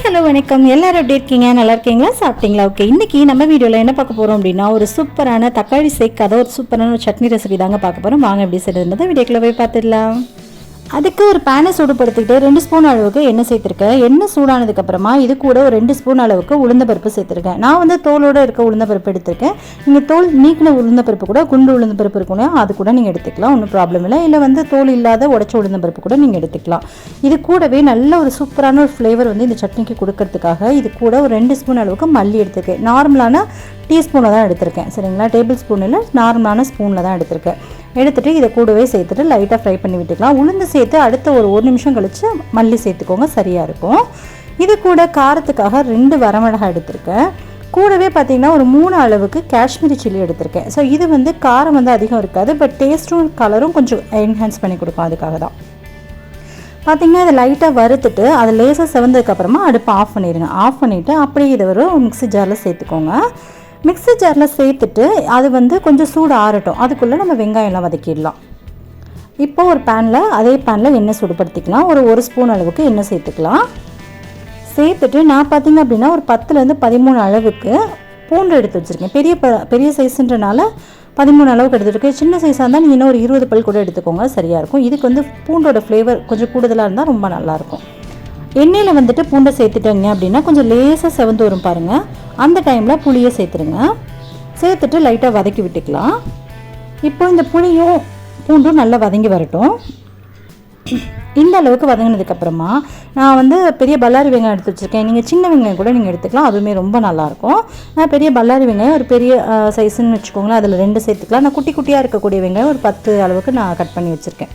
Hello வணக்கம். எல்லாரும் எப்படி இருக்கீங்க? நல்லா இருக்கீங்களா? சாப்பிட்டீங்களா? ஓகே, இன்றைக்கி நம்ம வீடியோவில் என்ன பார்க்க போகிறோம் அப்படின்னா, ஒரு சூப்பரான தக்காளி சேர்க்காத ஒரு சூப்பரான ஒரு சட்னி ரெசிபி தாங்க பார்க்க போகிறோம். வாங்க எப்படி செய்யறதுன்றதை வீடியோக்குள்ளே போய் பார்த்துடலாம். அதுக்கு ஒரு பேனை சூடுபடுத்திக்கிட்டு 2 ஸ்பூன் அளவுக்கு எண்ணெய் சேர்த்துருக்கேன். எண்ணெய் சூடானதுக்கப்புறமா இது கூட ஒரு 2 ஸ்பூன் அளவுக்கு உளுந்தப்பருப்பு சேர்த்துருக்கேன். நான் வந்து தோலோடு இருக்க உளுந்தப்பருப்பு எடுத்திருக்கேன். நீங்கள் தோல் நீக்கின உளுந்தப்பருப்பு கூட, குண்டு உளுந்தப்பருப்பு இருக்கணும், அது கூட நீங்கள் எடுத்துக்கலாம், ஒன்றும் ப்ராப்ளம் இல்லை. இல்லை வந்து தோல் இல்லாத உடச்ச உளுந்தப்பருப்பு கூட நீங்கள் எடுத்துக்கலாம். இது கூடவே நல்ல ஒரு சூப்பரான ஒரு ஃப்ளேவர் வந்து இந்த சட்னிக்கு கொடுக்கறதுக்காக இது கூட ஒரு 2 ஸ்பூன் அளவுக்கு மல்லி எடுத்துருக்கேன். நார்மலான டீஸ்பூனில் தான் எடுத்திருக்கேன், சரிங்களா? டேபிள் ஸ்பூனில் நார்மலான ஸ்பூனில் தான் எடுத்திருக்கேன். எடுத்துகிட்டு இதை கூடவே சேர்த்துட்டு லைட்டாக ஃப்ரை பண்ணி விட்டுக்கலாம். உளுந்து சேர்த்து அடுத்த ஒரு நிமிஷம் கழித்து மல்லி சேர்த்துக்கோங்க, சரியாக இருக்கும். இது கூட காரத்துக்காக 2 வரமிளகாய் எடுத்திருக்கேன். கூடவே பார்த்திங்கன்னா ஒரு 3 அளவுக்கு காஷ்மீரி சில்லி எடுத்திருக்கேன். ஸோ இது வந்து காரம் வந்து அதிகம் இருக்காது, பட் டேஸ்ட்டும் கலரும் கொஞ்சம் என்ஹான்ஸ் பண்ணி கொடுக்கும், அதுக்காக தான். பார்த்திங்கன்னா இதை லைட்டாக வறுத்துட்டு அது லேசாக செவந்ததுக்கப்புறமா அடுப்பை ஆஃப் பண்ணிடுங்க. ஆஃப் பண்ணிவிட்டு அப்படியே இதை ஒரு மிக்ஸி ஜாரில் சேர்த்துக்கோங்க. மிக்ஸி ஜாரில் சேர்த்துட்டு அது வந்து கொஞ்சம் சூடு ஆறட்டும், அதுக்குள்ளே நம்ம வெங்காயம்லாம் வதக்கிடலாம். இப்போ ஒரு அதே பேனில் எண்ணெய் சூடுபடுத்திக்கலாம். ஒரு ஸ்பூன் அளவுக்கு எண்ணெய் சேர்த்துக்கலாம். சேர்த்துட்டு நான் பார்த்திங்க அப்படின்னா ஒரு 10லேருந்து 13 அளவுக்கு பூண்டு எடுத்து வச்சுருக்கேன். பெரிய சைஸுன்றனால 13 அளவுக்கு எடுத்துருக்கேன். சின்ன சைஸாக இருந்தால் நீங்கள் இன்னும் ஒரு 20 பல் கூட எடுத்துக்கோங்க, சரியாக இருக்கும். இதுக்கு வந்து பூண்டோட ஃப்ளேவர் கொஞ்சம் கூடுதலாக இருந்தால் ரொம்ப நல்லாயிருக்கும். எண்ணெயில் வந்துட்டு பூண்டை சேர்த்துட்டீங்க அப்படின்னா கொஞ்சம் லேசாக செவந்து வரும் பாருங்கள். அந்த டைமில் புளியை சேர்த்துருங்க. சேர்த்துட்டு லைட்டாக வதக்கி விட்டுக்கலாம். இப்போ இந்த புளியும் பூண்டும் நல்லா வதங்கி வரட்டும். இந்த அளவுக்கு வதங்கினதுக்கப்புறமா நான் வந்து பெரிய பல்லாரி வெங்காயம் எடுத்து வச்சுருக்கேன். நீங்கள் சின்ன வெங்காயம் கூட நீங்கள் எடுத்துக்கலாம், அதுவுமே ரொம்ப நல்லாயிருக்கும். நான் பெரிய பல்லாரி வெங்காயம் ஒரு பெரிய சைஸுன்னு வச்சுக்கோங்களேன், அதில் 2 சேர்த்துக்கலாம். நான் குட்டி குட்டியாக இருக்கக்கூடிய வெங்காயம் ஒரு 10 அளவுக்கு நான் கட் பண்ணி வச்சுருக்கேன்.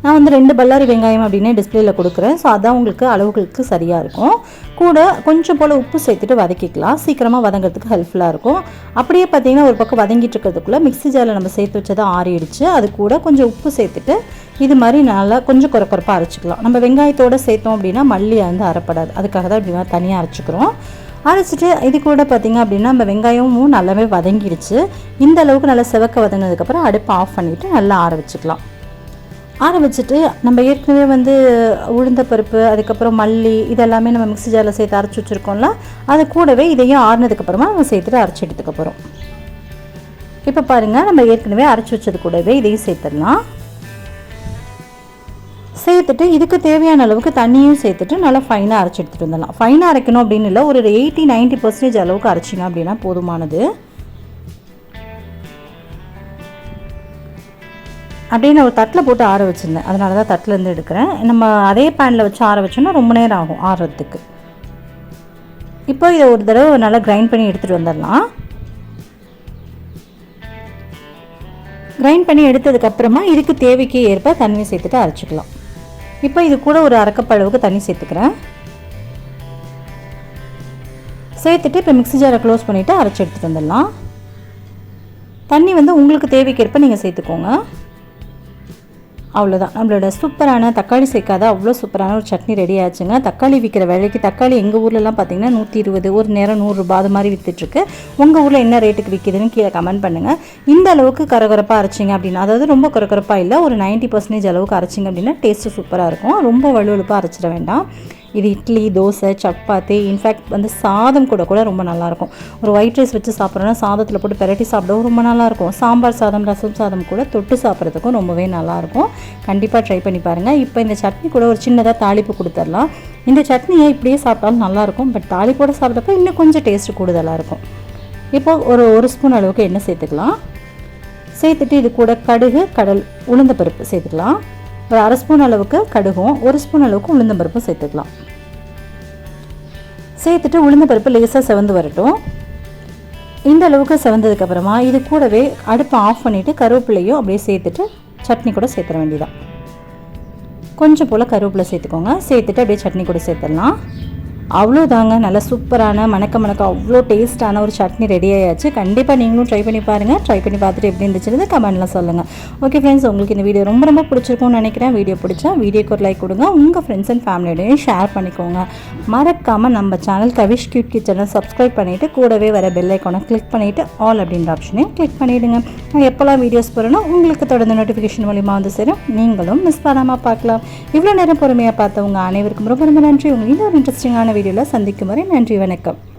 நான் வந்து 2 பல்லாரி வெங்காயம் அப்படின்னே டிஸ்பிளேயில் கொடுக்குறேன். ஸோ அதான் உங்களுக்கு அளவுகளுக்கு சரியாக இருக்கும். கூட கொஞ்சம் போல் உப்பு சேர்த்துட்டு வதக்கிக்கலாம், சீக்கிரமாக வதங்கிறதுக்கு ஹெல்ப்ஃபுல்லாக இருக்கும். அப்படியே பார்த்திங்கன்னா ஒரு பக்கம் வதங்கிட்டு இருக்கிறதுக்குள்ளே மிக்ஸி ஜாரில் நம்ம சேர்த்து வச்சதை ஆறிடுச்சு. அது கூட கொஞ்சம் உப்பு சேர்த்துட்டு இது மாதிரி நல்லா கொஞ்சம் குறைப்பாக அரைச்சிக்கலாம். நம்ம வெங்காயத்தோடு சேர்த்தோம் அப்படின்னா மல்லி வந்து அரைப்படாது, அதுக்காக தான் இப்படி தனியாக அரைச்சிக்கிறோம். அரைச்சிட்டு இது கூட பார்த்திங்க அப்படின்னா நம்ம வெங்காயமும் நல்லாவே வதங்கிடுச்சு. இந்த அளவுக்கு நல்லா செவக்க வதங்கினதுக்கப்புறம் அடுப்பை ஆஃப் பண்ணிவிட்டு நல்லா ஆற வச்சுக்கலாம். ஆற வச்சுட்டு நம்ம ஏற்கனவே வந்து உளுந்தப்பருப்பு, அதுக்கப்புறம் மல்லி, இதெல்லாமே நம்ம மிக்ஸி ஜாரில் சேர்த்து அரைச்சி வச்சுருக்கோம்ல, அது கூடவே இதையும் ஆறினதுக்கப்புறமா நம்ம சேர்த்துட்டு அரைச்சி எடுத்துக்க போகிறோம். இப்போ பாருங்கள், நம்ம ஏற்கனவே அரைச்சி வச்சது கூடவே இதையும் சேர்த்துடலாம். சேர்த்துட்டு இதுக்கு தேவையான அளவுக்கு தண்ணியும் சேர்த்துட்டு நல்லா ஃபைனாக அரைச்சி எடுத்துகிட்டு வந்துடலாம். ஃபைனாக அரைக்கணும் அப்படின்னு இல்லை, ஒரு 80-90% அளவுக்கு அரைச்சிங்க அப்படின்னா போதுமானது. அப்படியே நான் ஒரு தட்டில் போட்டு ஆற வச்சுருந்தேன், அதனால தான் தட்டிலேருந்து எடுக்கிறேன். நம்ம அதே பேனில் வச்சு ஆற வச்சோன்னா ரொம்ப நேரம் ஆகும் ஆறுறதுக்கு. இப்போ இதை ஒரு தடவை நல்லா கிரைண்ட் பண்ணி எடுத்துகிட்டு வந்துடலாம். கிரைண்ட் பண்ணி எடுத்ததுக்கப்புறமா இதுக்கு தேவைக்கு ஏற்ப தண்ணி சேர்த்துட்டு அரைச்சிக்கலாம். இப்போ இது கூட ஒரு 1/2 கப் அளவுக்கு தண்ணி சேர்த்துக்கிறேன். சேர்த்துட்டு இப்போ மிக்ஸி ஜாரை க்ளோஸ் பண்ணிவிட்டு அரைச்சி எடுத்துகிட்டு வந்துடலாம். தண்ணி வந்து உங்களுக்கு தேவைக்கேற்ப நீங்கள் சேர்த்துக்கோங்க. அவ்வளோதான், நம்மளோட சூப்பரான தக்காளி சேர்க்காத அவ்வளோ சூப்பரான ஒரு சட்னி ரெடி ஆச்சுங்க. தக்காளி விற்கிற விலைக்கு தக்காளி எங்கள் ஊர்லலாம் பார்த்திங்கன்னா 120, ஒரு நேரம் 100 ரூபா அது மாதிரி விற்றுட்ருக்கு. உங்கள் ஊரில் என்ன ரேட்டுக்கு விற்கிதுன்னு கீழே கமெண்ட் பண்ணுங்கள். இந்த அளவுக்கு கரகரப்பாக அரைச்சிங்க அப்படின்னா, அதாவது ரொம்ப கரகரப்பாக இல்லை, ஒரு 90% அளவுக்கு அரைச்சிங்க அப்படின்னா டேஸ்ட்டு சூப்பராக இருக்கும். ரொம்ப வலுவலுப்பாக அரைச்சிட வேண்டாம். இது இட்லி, தோசை, சப்பாத்தி, இன்ஃபேக்ட் வந்து சாதம் கூட ரொம்ப நல்லாயிருக்கும். ஒரு ஒயிட் ரைஸ் வச்சு சாப்பிட்றோன்னா சாதத்தில் போட்டு பெரட்டி சாப்பிடவும் ரொம்ப நல்லாயிருக்கும். சாம்பார் சாதம், ரசம் சாதம் கூட தொட்டு சாப்பிட்றதுக்கும் ரொம்பவே நல்லாயிருக்கும். கண்டிப்பாக ட்ரை பண்ணி பாருங்கள். இப்போ இந்த சட்னி கூட ஒரு சின்னதாக தாளிப்பு கொடுத்துடலாம். இந்த சட்னியை இப்படியே சாப்பிட்டாலும் நல்லாயிருக்கும், பட் தாளிப்போடு சாப்பிட்றப்ப இன்னும் கொஞ்சம் டேஸ்ட்டு கூடுதலாக இருக்கும். இப்போது ஒரு ஸ்பூன் அளவுக்கு எண்ணெய் சேர்த்துக்கலாம். சேர்த்துட்டு இது கூட கடுகு, உளுந்தப்பருப்பு சேர்த்துக்கலாம். ஒரு 1/2 ஸ்பூன் அளவுக்கு கடுகும் 1 ஸ்பூன் அளவுக்கு உளுந்தம்பருப்பும் சேர்த்துக்கலாம். சேர்த்துட்டு உளுந்தம்பருப்பு லேசாக செவந்து வரட்டும். இந்த அளவுக்கு செவந்ததுக்கப்புறமா இது கூடவே அடுப்பை ஆஃப் பண்ணிவிட்டு கருவேப்பிலையும் அப்படியே சேர்த்துட்டு சட்னி கூட சேர்த்துற வேண்டியதான். கொஞ்சம் போல் கருவேப்பிலை சேர்த்துக்கோங்க. சேர்த்துட்டு அப்படியே சட்னி கூட சேர்த்துடலாம். அவ்வளோதாங்க, நல்லா சூப்பரான மணக்க அவ்வளோ டேஸ்ட்டான ஒரு சட்னி ரெடி ஆயாச்சு. கண்டிப்பாக நீங்களும் ட்ரை பண்ணி பாருங்கள். ட்ரை பண்ணி பார்த்துட்டு எப்படி இருந்துச்சுன்னு கமெண்ட்லாம் சொல்லுங்கள். ஓகே ஃப்ரெண்ட்ஸ், உங்களுக்கு இந்த வீடியோ ரொம்ப பிடிச்சிருக்கும்னு நினைக்கிறேன். வீடியோ பிடிச்சா வீடியோக்கு ஒரு லைக் கொடுங்க. உங்கள் ஃப்ரெண்ட்ஸ் அண்ட் ஃபேமிலியோடையும் ஷேர் பண்ணிக்கோங்க. மறக்காமல் நம்ம சேனல் கவிஷ் கியூட் கிச்சனை சப்ஸ்கிரைப் பண்ணிவிட்டு கூடவே வர பெல் ஐக்கானை கிளிக் பண்ணிவிட்டு ஆல் அப்படின்ற ஆப்ஷனையும் கிளிக் பண்ணிவிடுங்க. நான் எப்போல்லாம் வீடியோஸ் போகிறேனோ உங்களுக்கு தொடர்ந்து நோட்டிஃபிகேஷன் மூலிமா வந்து சேரும். நீங்களும் மிஸ் பண்ணாமல் பார்க்கலாம். இவ்வளோ நேரம் பொறுமையாக பார்த்தவங்க அனைவருக்கும் ரொம்ப நன்றி. உங்களுக்கு இன்னொரு இன்ட்ரெஸ்டிங்கான வீடியோவில் சந்திக்கும் வரை நன்றி, வணக்கம்.